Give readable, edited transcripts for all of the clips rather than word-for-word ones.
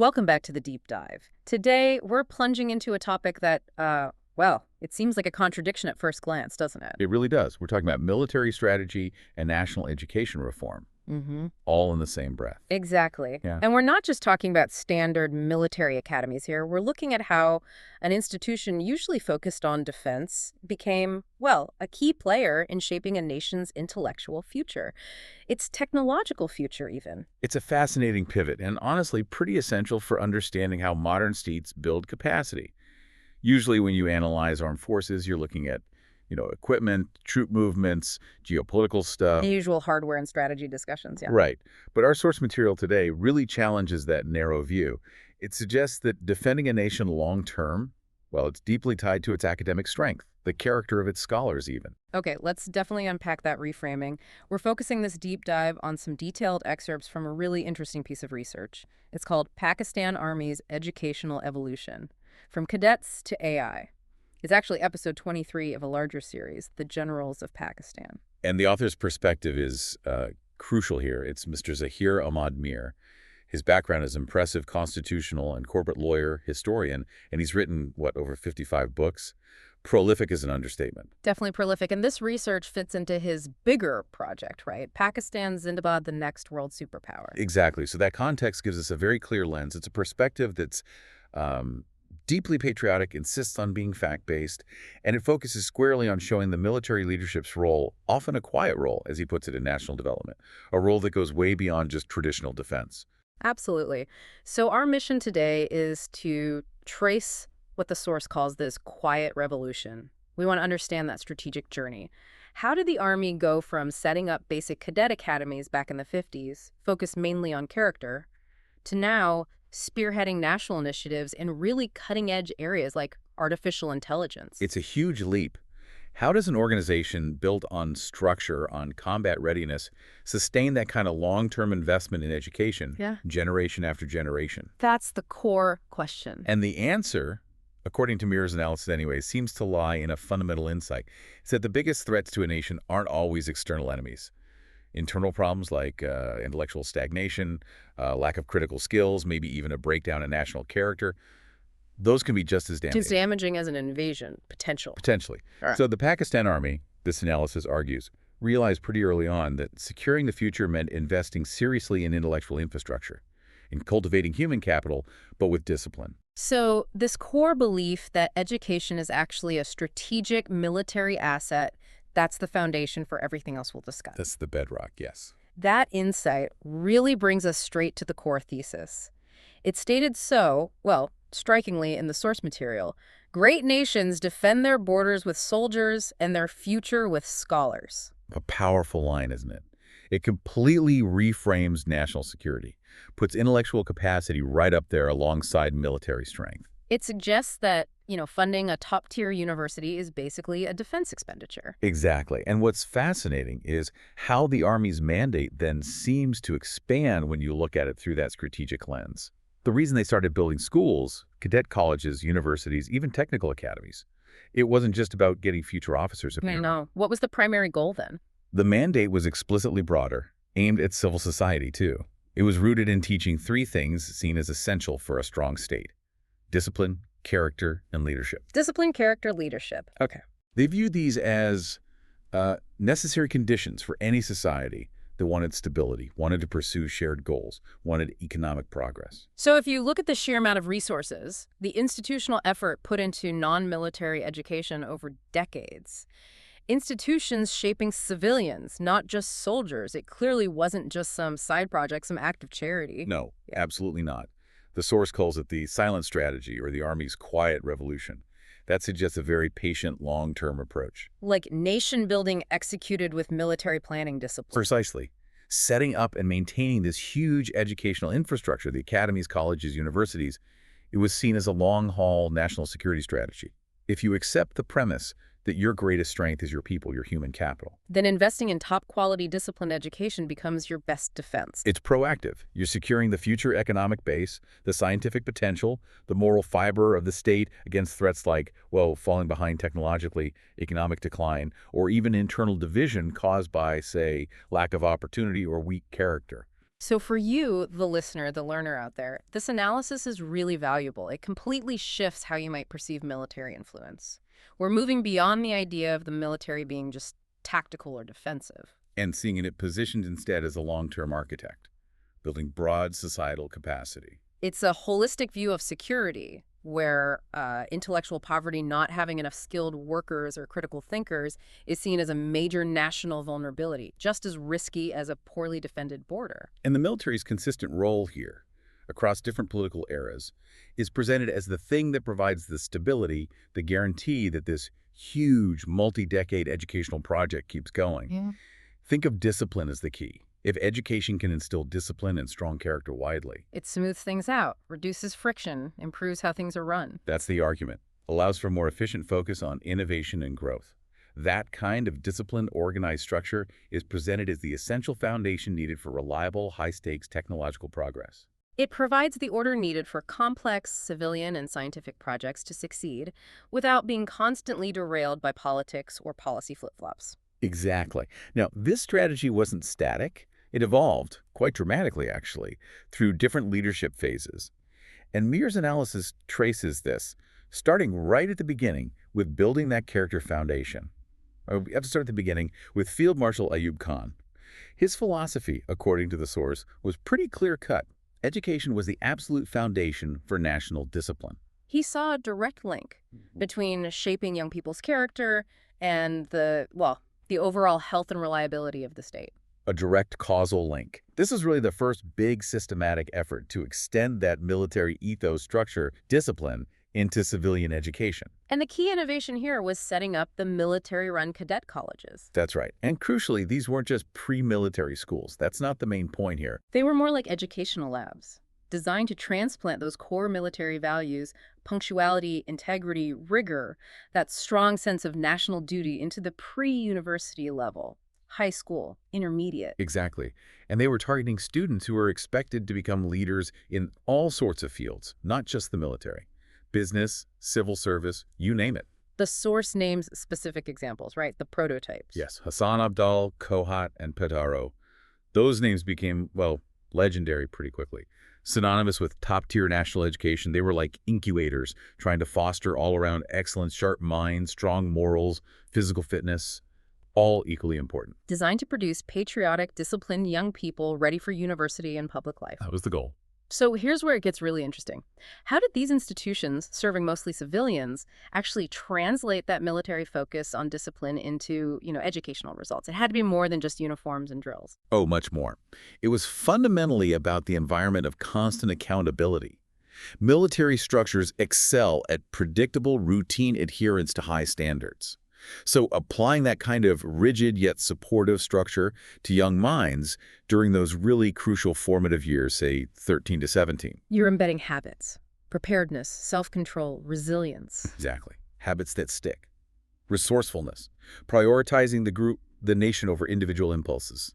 Welcome back to the deep dive. Today, we're plunging into a topic that, well, it seems like a contradiction at first glance, doesn't it? It really does. We're talking about military strategy and national education reform, Mm-hmm. all in the same breath. Exactly. Yeah. And we're not just talking about standard military academies here. We're looking at how an institution usually focused on defense became, well, a key player in shaping a nation's intellectual future. Its technological future, even. It's a fascinating pivot and honestly pretty essential for understanding how modern states build capacity. Usually when you analyze armed forces, you're looking at, equipment, troop movements, geopolitical The stuff. usual hardware and strategy discussions, yeah. Right. But our source material today really challenges that narrow view. It suggests that defending a nation long-term, well, it's deeply tied to its academic strength, the character of its scholars even. Okay, let's definitely unpack that reframing. We're focusing this deep dive on some detailed excerpts from a really interesting piece of research. It's called Pakistan Army's Educational Evolution, From Cadets to AI. It's actually episode 23 of a larger series, The Generals of Pakistan. And the author's perspective is crucial here. It's Mr. Zaheer Ahmad Meer. His background is impressive constitutional and corporate lawyer, historian, and he's written, over 55 books? Prolific is an understatement. Definitely prolific, and this research fits into his bigger project, right? Pakistan, Zindabad, the next world superpower. Exactly. So that context gives us a very clear lens. It's a perspective that's deeply patriotic, insists on being fact-based, and it focuses squarely on showing the military leadership's role, often a quiet role, as he puts it, in national development, a role that goes way beyond just traditional defense. Absolutely. So our mission today is to trace what the source calls this quiet revolution. We want to understand that strategic journey. How did the Army go from setting up basic cadet academies back in the 50s, focused mainly on character, to now spearheading national initiatives in really cutting-edge areas like artificial intelligence? It's a huge leap. How does an organization built on structure, on combat readiness, sustain that kind of long-term investment in education, Yeah. generation after generation? That's the core question. And the answer, according to Meer's analysis anyway, seems to lie in a fundamental insight. It's that the biggest threats to a nation aren't always external enemies. Internal problems like intellectual stagnation, lack of critical skills, maybe even a breakdown in national character, those can be just as damaging. Just damaging as an invasion, potential. Potentially. All right. So the Pakistan Army, this analysis argues, realized pretty early on that securing the future meant investing seriously in intellectual infrastructure, in cultivating human capital, but with discipline. So this core belief that education is actually a strategic military asset, that's the foundation for everything else we'll discuss. That's the bedrock, yes. That insight really brings us straight to the core thesis. It's stated so, well, strikingly in the source material, great nations defend their borders with soldiers and their future with scholars. A powerful line, isn't it? It completely reframes national security, puts intellectual capacity right up there alongside military strength. It suggests that, funding a top-tier university is basically a defense expenditure. Exactly. And what's fascinating is how the Army's mandate then seems to expand when you look at it through that strategic lens. The reason they started building schools, cadet colleges, universities, even technical academies, it wasn't just about getting future officers up I here. know. What was the primary goal then? The mandate was explicitly broader, aimed at civil society too. It was rooted in teaching three things seen as essential for a strong state: discipline, character, and leadership. Discipline, character, leadership. Okay. They viewed these as necessary conditions for any society that wanted stability, wanted to pursue shared goals, wanted economic progress. So if you look at the sheer amount of resources, the institutional effort put into non-military education over decades, institutions shaping civilians, not just soldiers. It clearly wasn't just some side project, some act of charity. No, absolutely not. The source calls it the silent strategy or the Army's quiet revolution. That suggests a very patient, long-term approach. Like nation building executed with military planning discipline. Precisely. Setting up and maintaining this huge educational infrastructure, the academies, colleges, universities, it was seen as a long-haul national security strategy. If you accept the premise that your greatest strength is your people, your human capital, then investing in top-quality disciplined education becomes your best defense. it's proactive. You're securing the future economic base, the scientific potential, the moral fiber of the state against threats like, falling behind technologically, economic decline, or even internal division caused by, say, lack of opportunity or weak character. So for you, the listener, the learner out there, this analysis is really valuable. It completely shifts how you might perceive military influence. We're moving beyond the idea of the military being just tactical or defensive. And seeing it positioned instead as a long-term architect, building broad societal capacity. It's a holistic view of security where intellectual poverty, not having enough skilled workers or critical thinkers, is seen as a major national vulnerability, just as risky as a poorly defended border. And the military's consistent role here, across different political eras, is presented as the thing that provides the stability, the guarantee that this huge, multi-decade educational project keeps going. Yeah. Think of discipline as the key. If education can instill discipline and strong character widely, It smooths things out, reduces friction, improves how things are run. that's the argument. Allows for more efficient focus on innovation and growth. That kind of disciplined, organized structure is presented as the essential foundation needed for reliable, high-stakes technological progress. It provides the order needed for complex civilian and scientific projects to succeed without being constantly derailed by politics or policy flip-flops. Exactly. Now, this strategy wasn't static. It evolved, quite dramatically actually, through different leadership phases. And Meer's analysis traces this, starting right at the beginning with building that character foundation. We have to start at the beginning with Field Marshal Ayub Khan. His philosophy, according to the source, was pretty clear-cut. Education was the absolute foundation for national discipline. He saw a direct link between shaping young people's character and the overall health and reliability of the state. A direct causal link. This is really the first big systematic effort to extend that military ethos structure, discipline, into civilian education. And the key innovation here was setting up the military-run cadet colleges. That's right. And crucially, these weren't just pre-military schools. That's not the main point here. They were more like educational labs, designed to transplant those core military values, punctuality, integrity, rigor, that strong sense of national duty into the pre-university level, high school, intermediate. Exactly. And they were targeting students who were expected to become leaders in all sorts of fields, not just the military. Business, civil service, you name it. The source names specific examples, right? The prototypes. Yes, Hassan Abdal, Kohat, and Petaro. Those names became, well, legendary pretty quickly. Synonymous with top-tier national education, they were like incubators, trying to foster all-around excellence, sharp minds, strong morals, physical fitness, all equally important. Designed to produce patriotic, disciplined young people ready for university and public life. That was the goal. So here's where it gets really interesting. How did these institutions, serving mostly civilians, actually translate that military focus on discipline into, educational results? It had to be more than just uniforms and drills. Oh, much more. It was fundamentally about the environment of constant accountability. Military structures excel at predictable, routine adherence to high standards. So applying that kind of rigid yet supportive structure to young minds during those really crucial formative years, say 13 to 17. You're embedding habits, preparedness, self-control, resilience. Exactly. Habits that stick. Resourcefulness. Prioritizing the nation over individual impulses.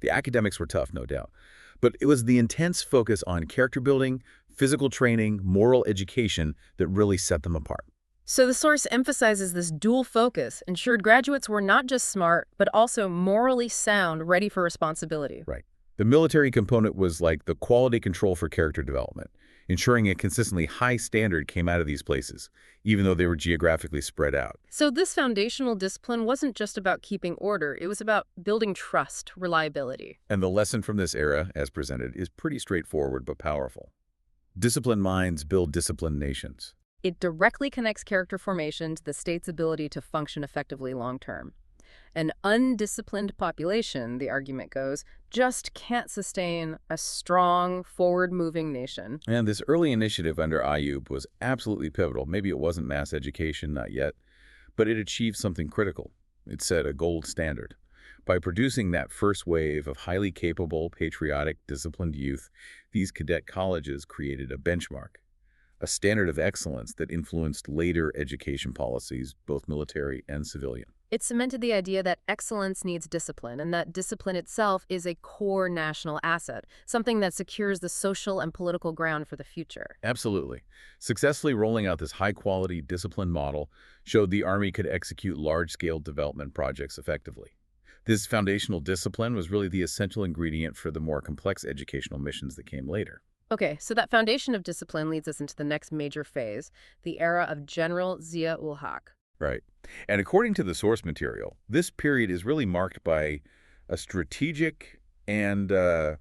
The academics were tough, no doubt. But it was the intense focus on character building, physical training, moral education that really set them apart. So the source emphasizes this dual focus, ensured graduates were not just smart, but also morally sound, ready for responsibility. Right. The military component was like the quality control for character development, ensuring a consistently high standard came out of these places, even though they were geographically spread out. So this foundational discipline wasn't just about keeping order, it was about building trust, reliability. And the lesson from this era, as presented, is pretty straightforward but powerful. Disciplined minds build disciplined nations. It directly connects character formation to the state's ability to function effectively long-term. An undisciplined population, the argument goes, just can't sustain a strong, forward-moving nation. And this early initiative under Ayub was absolutely pivotal. Maybe it wasn't mass education, not yet, but it achieved something critical. It set a gold standard. By producing that first wave of highly capable, patriotic, disciplined youth, these cadet colleges created a benchmark. A standard of excellence that influenced later education policies, both military and civilian. It cemented the idea that excellence needs discipline, and that discipline itself is a core national asset, something that secures the social and political ground for the future. Absolutely. Successfully rolling out this high-quality, disciplined model showed the Army could execute large-scale development projects effectively. This foundational discipline was really the essential ingredient for the more complex educational missions that came later. Okay, so that foundation of discipline leads us into the next major phase, the era of General Zia-ul-Haq. Right. And according to the source material, this period is really marked by a strategic and,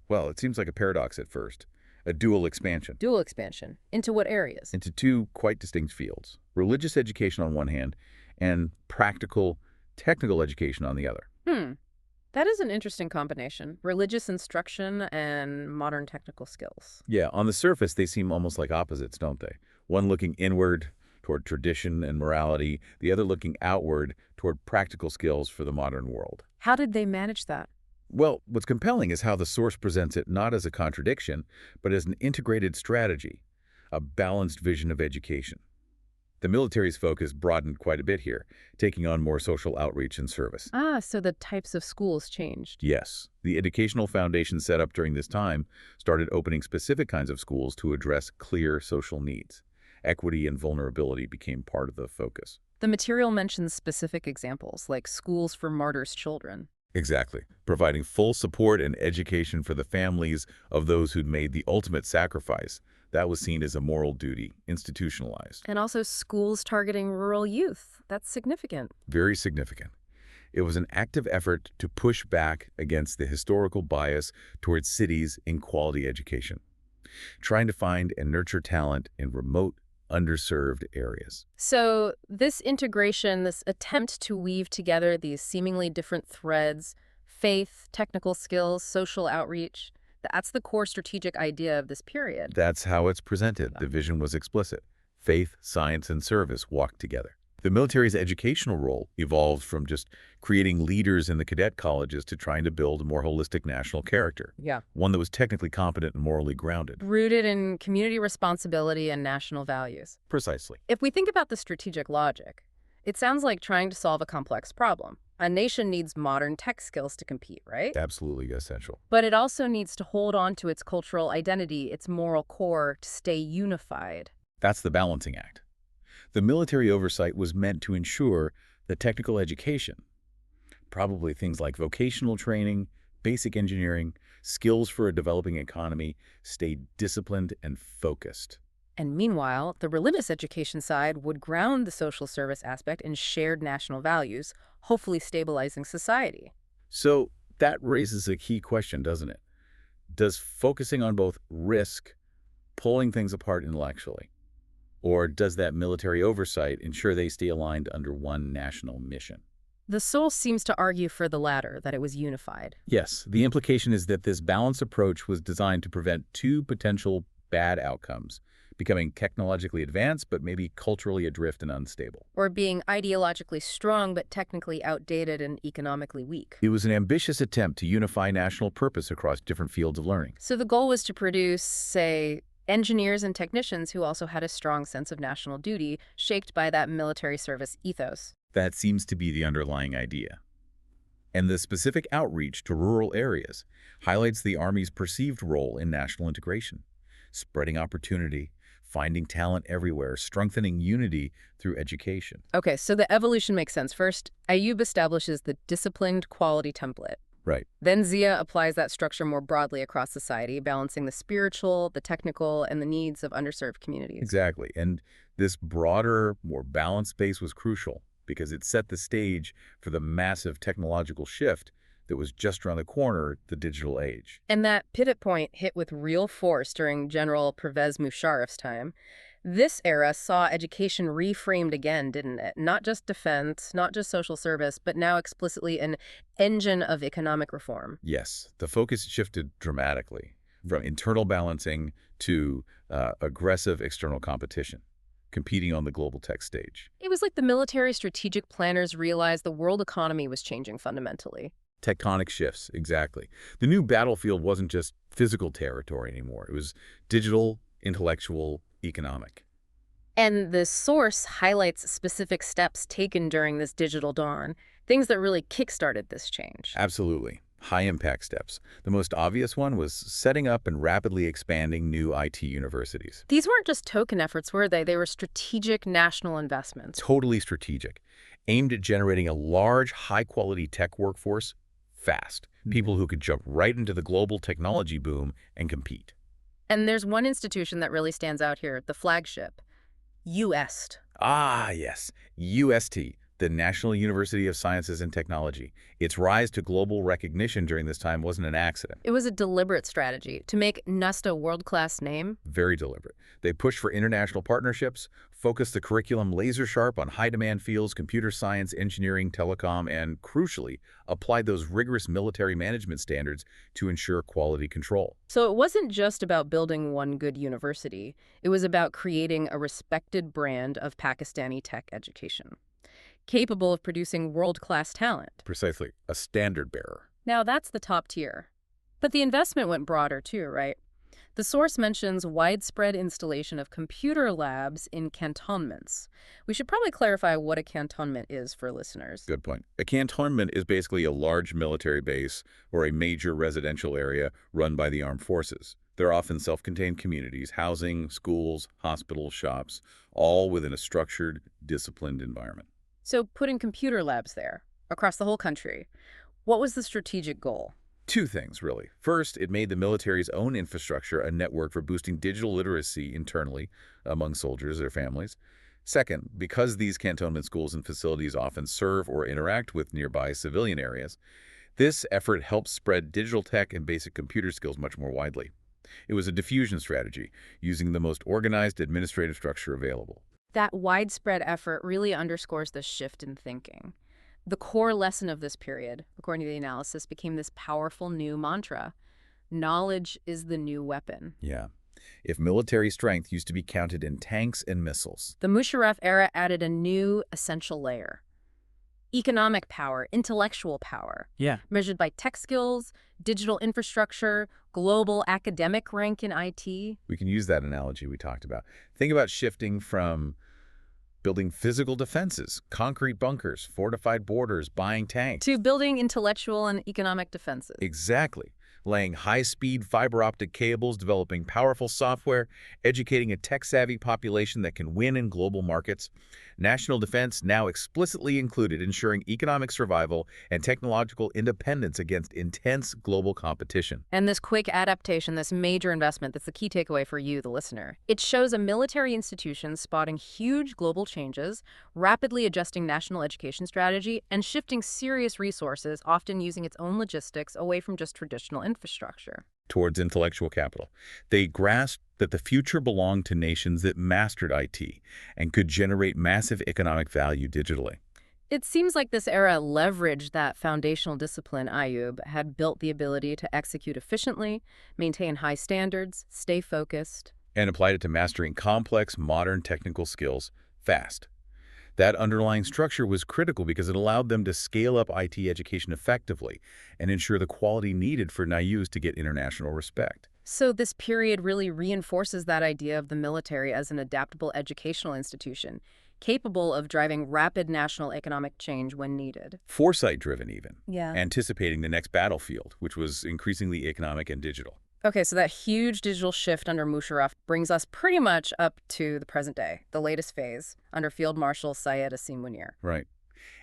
well, it seems like a paradox at first, a dual expansion Dual expansion. Into what areas? into two quite distinct fields, religious education on one hand and practical, technical education on the other. Hmm. That is an interesting combination. Religious instruction and modern technical skills. Yeah, on the surface, they seem almost like opposites, don't they? One looking inward toward tradition and morality, the other looking outward toward practical skills for the modern world. How did they manage that? Well, what's compelling is how the source presents it not as a contradiction, but as an integrated strategy, a balanced vision of education. The military's focus broadened quite a bit here, taking on more social outreach and service. Ah, so the types of schools changed. Yes, the educational foundation set up during this time started opening specific kinds of schools to address clear social needs. Equity and vulnerability became part of the focus. The material mentions specific examples, like schools for martyrs' children. Exactly, providing full support and education for the families of those who'd made the ultimate sacrifice. That was seen as a moral duty, institutionalized. And also schools targeting rural youth. That's significant. Very significant. It was an active effort to push back against the historical bias towards cities in quality education, trying to find and nurture talent in remote, underserved areas. So this integration, this attempt to weave together these seemingly different threads, faith, technical skills, social outreach, that's the core strategic idea of this period. That's how it's presented. The vision was explicit. Faith, science, and service walked together. The military's educational role evolved from just creating leaders in the cadet colleges to trying to build a more holistic national character, Yeah. one that was technically competent and morally grounded. Rooted in community responsibility and national values. Precisely. If we think about the strategic logic, it sounds like trying to solve a complex problem. A nation needs modern tech skills to compete, right? Absolutely essential. But it also needs to hold on to its cultural identity, its moral core, to stay unified. That's the balancing act. The military oversight was meant to ensure that technical education, probably things like vocational training, basic engineering, skills for a developing economy, stayed disciplined and focused. And meanwhile, the religious education side would ground the social service aspect in shared national values, hopefully stabilizing society. So that raises a key question, doesn't it? Does focusing on both risk pulling things apart intellectually? Or does that military oversight ensure they stay aligned under one national mission? The soul seems to argue for the latter, that it was unified. Yes, the implication is that this balanced approach was designed to prevent two potential bad outcomes, becoming technologically advanced but maybe culturally adrift and unstable. Or being ideologically strong but technically outdated and economically weak. It was an ambitious attempt to unify national purpose across different fields of learning. So the goal was to produce, say, engineers and technicians who also had a strong sense of national duty, shaped by that military service ethos. That seems to be the underlying idea. And the specific outreach to rural areas highlights the Army's perceived role in national integration, spreading opportunity, finding talent everywhere, strengthening unity through education. Okay, so the evolution makes sense. First, Ayub establishes the disciplined quality template. Right. Then Zia applies that structure more broadly across society, balancing the spiritual, the technical, and the needs of underserved communities. Exactly. And this broader, more balanced space was crucial because it set the stage for the massive technological shift that was just around the corner, the digital age. And that pivot point hit with real force during General Pervez Musharraf's time. This era saw education reframed again, didn't it? Not just defense, not just social service, but now explicitly an engine of economic reform. Yes, the focus shifted dramatically from internal balancing to aggressive external competition, competing on the global tech stage. It was like the military strategic planners realized the world economy was changing fundamentally. Tectonic shifts, exactly. The new battlefield wasn't just physical territory anymore. It was digital, intellectual, economic. And the source highlights specific steps taken during this digital dawn, things that really kickstarted this change. Absolutely. High-impact steps. The most obvious one was setting up and rapidly expanding new IT universities. These weren't just token efforts, were they? They were strategic national investments. Totally strategic, aimed at generating a large, high-quality tech workforce fast. People who could jump right into the global technology boom and compete. And there's one institution that really stands out here, the flagship, UST. Ah, yes, UST, the National University of Sciences and Technology. Its rise to global recognition during this time wasn't an accident. It was a deliberate strategy to make NUST a world-class name. Very deliberate. They pushed for international partnerships, focused the curriculum laser-sharp on high-demand fields, computer science, engineering, telecom, and, crucially, applied those rigorous military management standards to ensure quality control. So it wasn't just about building one good university. It was about creating a respected brand of Pakistani tech education, capable of producing world-class talent. Precisely, a standard bearer. Now, that's the top tier. But the investment went broader too, right? The source mentions widespread installation of computer labs in cantonments. We should probably clarify what a cantonment is for listeners. Good point. A cantonment is basically a large military base or a major residential area run by the armed forces. They're often self-contained communities, housing, schools, hospitals, shops, all within a structured, disciplined environment. So putting computer labs there, across the whole country, what was the strategic goal? Two things, really. First, it made the military's own infrastructure a network for boosting digital literacy internally among soldiers and their families. Second, because these cantonment schools and facilities often serve or interact with nearby civilian areas, this effort helps spread digital tech and basic computer skills much more widely. It was a diffusion strategy, using the most organized administrative structure available. That widespread effort really underscores the shift in thinking. The core lesson of this period, according to the analysis, became this powerful new mantra: knowledge is the new weapon. Yeah. If military strength used to be counted in tanks and missiles. The Musharraf era added a new essential layer: economic power, intellectual power, measured by tech skills, digital infrastructure, global academic rank in IT. We can use that analogy we talked about. Think about shifting from building physical defenses, concrete bunkers, fortified borders, buying tanks. To building intellectual and economic defenses. Exactly. Laying high-speed fiber optic cables, developing powerful software, educating a tech-savvy population that can win in global markets. National defense now explicitly included ensuring economic survival and technological independence against intense global competition. And this quick adaptation, this major investment, that's the key takeaway for you, the listener. It shows a military institution spotting huge global changes, rapidly adjusting national education strategy, and shifting serious resources, often using its own logistics, away from just traditional infrastructure. Towards intellectual capital. They grasped that the future belonged to nations that mastered IT and could generate massive economic value digitally. It seems like this era leveraged that foundational discipline Ayub had built the ability to execute efficiently, maintain high standards, stay focused. And applied it to mastering complex, modern technical skills fast. That underlying structure was critical because it allowed them to scale up IT education effectively and ensure the quality needed for NIUs to get international respect. So this period really reinforces that idea of the military as an adaptable educational institution, capable of driving rapid national economic change when needed. Foresight-driven even. Yeah. Anticipating the next battlefield, which was increasingly economic and digital. Okay, so that huge digital shift under Musharraf brings us pretty much up to the present day, the latest phase, under Field Marshal Syed Asim Munir. Right.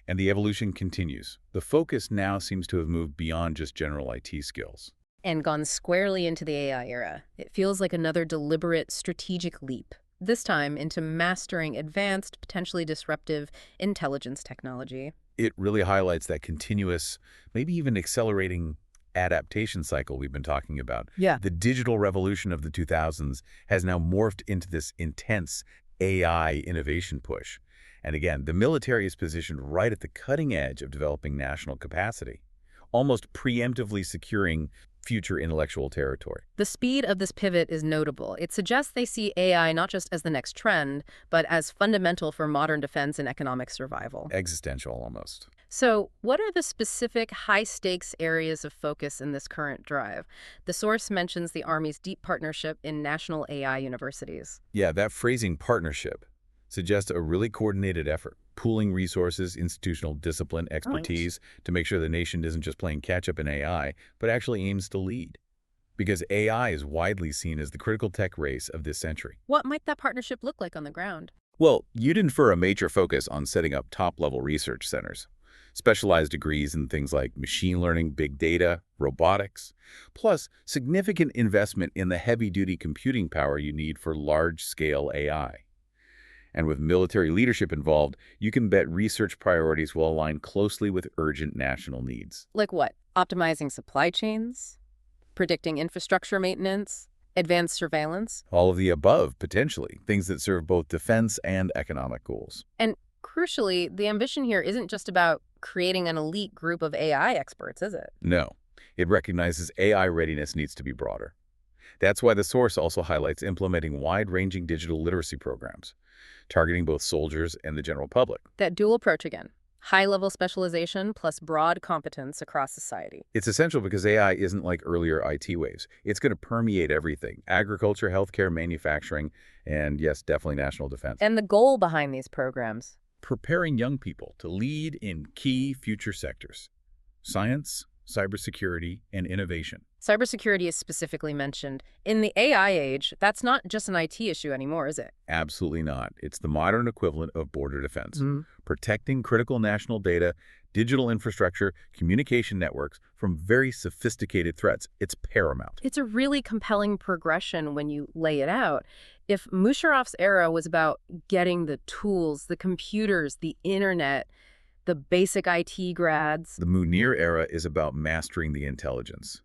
And the evolution continues. The focus now seems to have moved beyond just general IT skills. And gone squarely into the AI era. It feels like another deliberate, strategic leap, this time into mastering advanced, potentially disruptive intelligence technology. It really highlights that continuous, maybe even accelerating adaptation cycle we've been talking about. Yeah. The digital revolution of the 2000s has now morphed into this intense AI innovation push. And again, the military is positioned right at the cutting edge of developing national capacity, almost preemptively securing future intellectual territory. The speed of this pivot is notable. It suggests they see AI not just as the next trend, but as fundamental for modern defense and economic survival. Existential, almost. So what are the specific high-stakes areas of focus in this current drive? The source mentions the Army's deep partnership in national AI universities. Yeah, that phrasing, partnership, suggests a really coordinated effort, pooling resources, institutional discipline, expertise, to make sure the nation isn't just playing catch-up in AI, but actually aims to lead. Because AI is widely seen as the critical tech race of this century. What might that partnership look like on the ground? Well, you'd infer a major focus on setting up top-level research centers. specialized degrees in things like machine learning, big data, robotics, plus significant investment in the heavy-duty computing power you need for large-scale AI. And with military leadership involved, you can bet research priorities will align closely with urgent national needs. Like what? Optimizing supply chains? Predicting infrastructure maintenance? Advanced surveillance? All of the above, potentially, things that serve both defense and economic goals. And crucially, the ambition here isn't just about creating an elite group of AI experts, is it? No, it recognizes AI readiness needs to be broader. That's why the source also highlights implementing wide-ranging digital literacy programs, targeting both soldiers and the general public. That dual approach again. High-level specialization plus broad competence across society. It's essential because AI isn't like earlier IT waves. It's going to permeate everything: agriculture, healthcare, manufacturing, and yes, definitely national defense. And the goal behind these programs? Preparing young people to lead in key future sectors: science, cybersecurity, and innovation. Cybersecurity is specifically mentioned. In the AI age, that's not just an IT issue anymore, is it? Absolutely not. It's the modern equivalent of border defense. Protecting critical national data, digital infrastructure, communication networks from very sophisticated threats. It's paramount. It's a really compelling progression when you lay it out. If Musharraf's era was about getting the tools, the computers, the internet, the basic IT grads. The Munir era is about mastering the intelligence,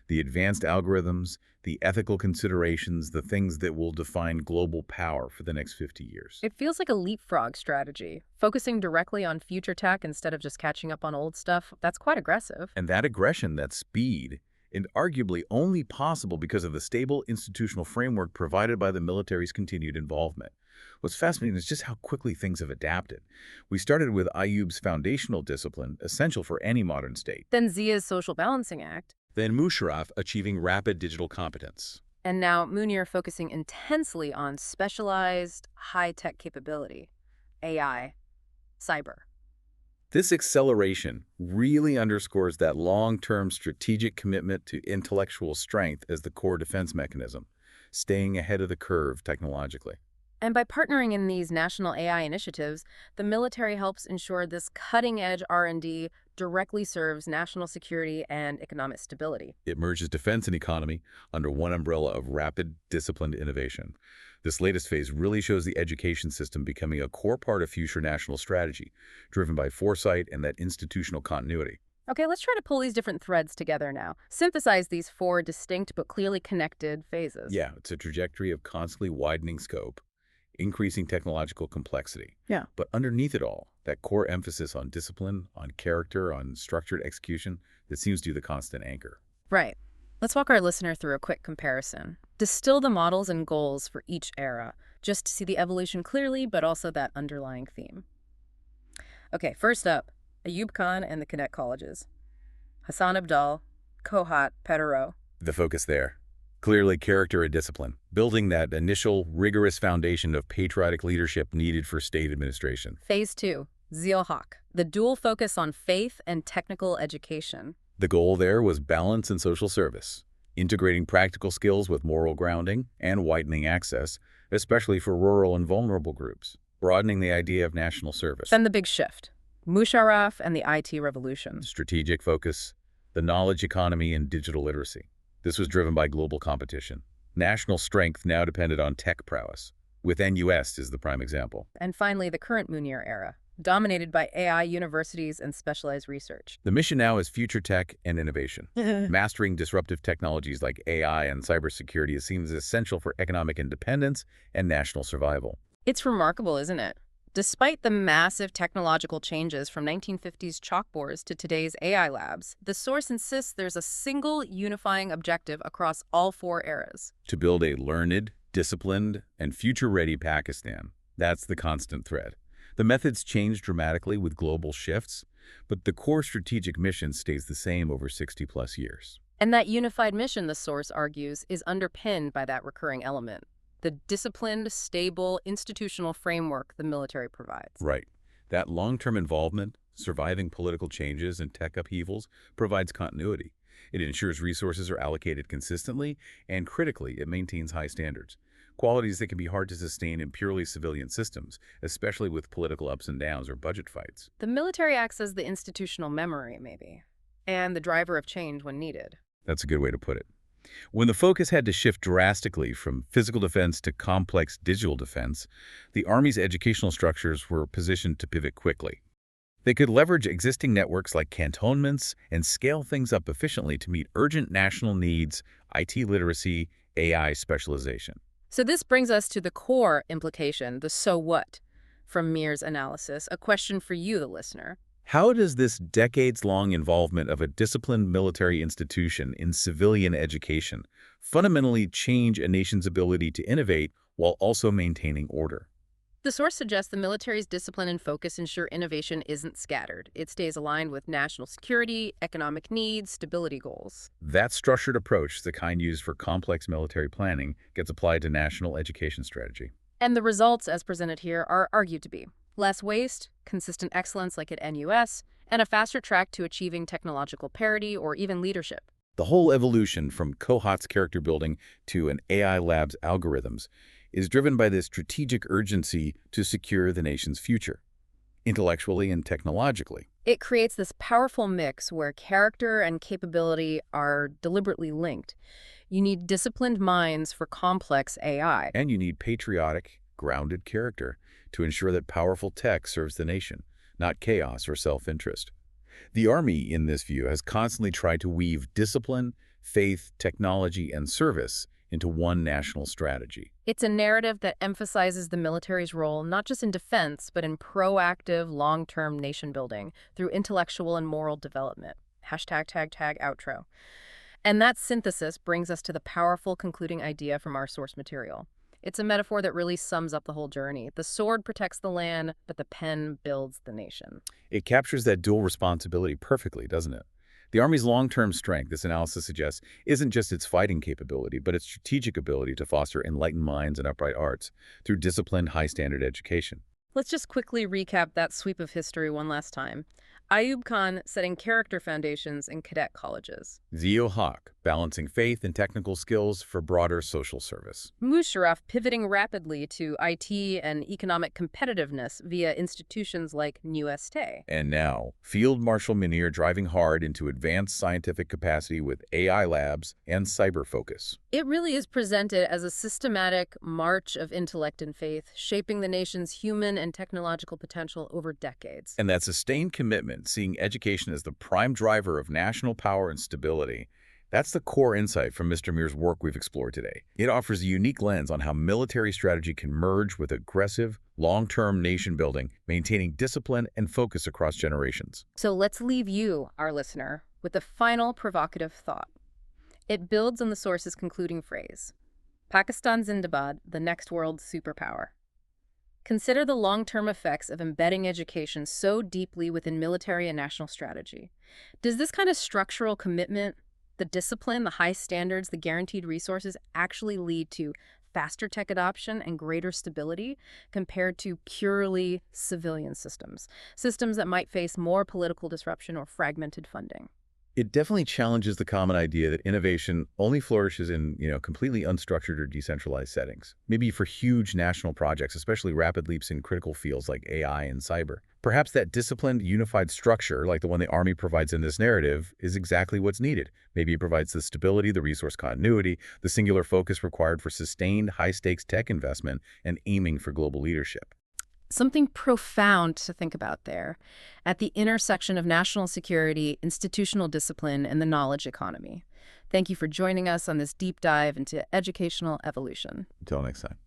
the advanced algorithms, the ethical considerations, the things that will define global power for the next 50 years. It feels like a leapfrog strategy, focusing directly on future tech instead of just catching up on old stuff. That's quite aggressive. And that aggression, that speed, is arguably only possible because of the stable institutional framework provided by the military's continued involvement. What's fascinating is just how quickly things have adapted. We started with Ayub's foundational discipline, essential for any modern state. Then Zia's social balancing act. Then Musharraf achieving rapid digital competence. And now Munir focusing intensely on specialized, high-tech capability, AI, cyber. This acceleration really underscores that long-term strategic commitment to intellectual strength as the core defense mechanism, staying ahead of the curve technologically. And by partnering in these national AI initiatives, the military helps ensure this cutting-edge R&D directly serves national security and economic stability. It merges defense and economy under one umbrella of rapid, disciplined innovation. This latest phase really shows the education system becoming a core part of future national strategy, driven by foresight and that institutional continuity. Okay, let's try to pull these different threads together now. Synthesize these four distinct but clearly connected phases. Yeah, it's a trajectory of constantly widening scope, increasing technological complexity. Yeah. But underneath it all, that core emphasis on discipline, on character, on structured execution that seems to be the constant anchor. Right. Let's walk our listener through a quick comparison. Distill the models and goals for each era, just to see the evolution clearly, but also that underlying theme. Okay, first up, Ayub Khan and the Cadet colleges. Hassan Abdal, Kohat, Petero. The focus there. Clearly character and discipline, building that initial rigorous foundation of patriotic leadership needed for state administration. Phase 2, Zia-ul-Haq, the dual focus on faith and technical education. The goal there was balance and social service, integrating practical skills with moral grounding and widening access, especially for rural and vulnerable groups, broadening the idea of national service. Then the big shift, Musharraf and the IT revolution. Strategic focus, the knowledge economy, and digital literacy. This was driven by global competition. National strength now depended on tech prowess, with NUS as the prime example. And finally, the current Munir era, dominated by AI universities and specialized research. The mission now is future tech and innovation. Mastering disruptive technologies like AI and cybersecurity is seen as essential for economic independence and national survival. It's remarkable, isn't it? Despite the massive technological changes from 1950s chalkboards to today's AI labs, the source insists there's a single unifying objective across all four eras. To build a learned, disciplined, and future-ready Pakistan. That's the constant thread. The methods change dramatically with global shifts, but the core strategic mission stays the same over 60-plus years. And that unified mission, the source argues, is underpinned by that recurring element. The disciplined, stable, institutional framework the military provides. Right. That long-term involvement, surviving political changes and tech upheavals, provides continuity. It ensures resources are allocated consistently, and critically, it maintains high standards. qualities that can be hard to sustain in purely civilian systems, especially with political ups and downs or budget fights. The military acts as the institutional memory, maybe, and the driver of change when needed. That's a good way to put it. When the focus had to shift drastically from physical defense to complex digital defense, the Army's educational structures were positioned to pivot quickly. They could leverage existing networks like cantonments and scale things up efficiently to meet urgent national needs, IT literacy, AI specialization. So this brings us to the core implication, the so what, from Meer's analysis, a question for you, the listener. How does this decades-long involvement of a disciplined military institution in civilian education fundamentally change a nation's ability to innovate while also maintaining order? The source suggests the military's discipline and focus ensure innovation isn't scattered. It stays aligned with national security, economic needs, stability goals. That structured approach, the kind used for complex military planning, gets applied to national education strategy. And the results, as presented here, are argued to be less waste, consistent excellence like at NUS, and a faster track to achieving technological parity or even leadership. The whole evolution from Kohat's character building to an AI lab's algorithms is driven by this strategic urgency to secure the nation's future, intellectually and technologically. It creates this powerful mix where character and capability are deliberately linked. You need disciplined minds for complex AI. And you need patriotic, grounded character to ensure that powerful tech serves the nation, not chaos or self-interest. The Army, in this view, has constantly tried to weave discipline, faith, technology, and service into one national strategy. It's a narrative that emphasizes the military's role not just in defense, but in proactive, long-term nation building through intellectual and moral development. Hashtag tag tag outro. And that synthesis brings us to the powerful concluding idea from our source material. It's a metaphor that really sums up the whole journey. The sword protects the land, but the pen builds the nation. It captures that dual responsibility perfectly, doesn't it? The Army's long-term strength, this analysis suggests, isn't just its fighting capability, but its strategic ability to foster enlightened minds and upright arts through disciplined, high-standard education. Let's just quickly recap that sweep of history one last time. Ayub Khan setting character foundations in cadet colleges. Zia-ul-Haq balancing faith and technical skills for broader social service. Musharraf pivoting rapidly to IT and economic competitiveness via institutions like NUST. And now, Field Marshal Munir driving hard into advanced scientific capacity with AI labs and cyber focus. It really is presented as a systematic march of intellect and faith, shaping the nation's human and technological potential over decades. And that sustained commitment, seeing education as the prime driver of national power and stability, that's the core insight from Mr. Meer's work we've explored today. It offers a unique lens on how military strategy can merge with aggressive, long-term nation building, maintaining discipline and focus across generations. So let's leave you, our listener, with a final provocative thought. It builds on the source's concluding phrase, Pakistan Zindabad, the next world superpower. Consider the long-term effects of embedding education so deeply within military and national strategy. Does this kind of structural commitment, the discipline, the high standards, the guaranteed resources actually lead to faster tech adoption and greater stability compared to purely civilian systems that might face more political disruption or fragmented funding? It definitely challenges the common idea that innovation only flourishes in, completely unstructured or decentralized settings. Maybe for huge national projects, especially rapid leaps in critical fields like AI and cyber. Perhaps that disciplined, unified structure, like the one the Army provides in this narrative, is exactly what's needed. Maybe it provides the stability, the resource continuity, the singular focus required for sustained, high-stakes tech investment and aiming for global leadership. Something profound to think about there, at the intersection of national security, institutional discipline, and the knowledge economy. Thank you for joining us on this deep dive into educational evolution. Until next time.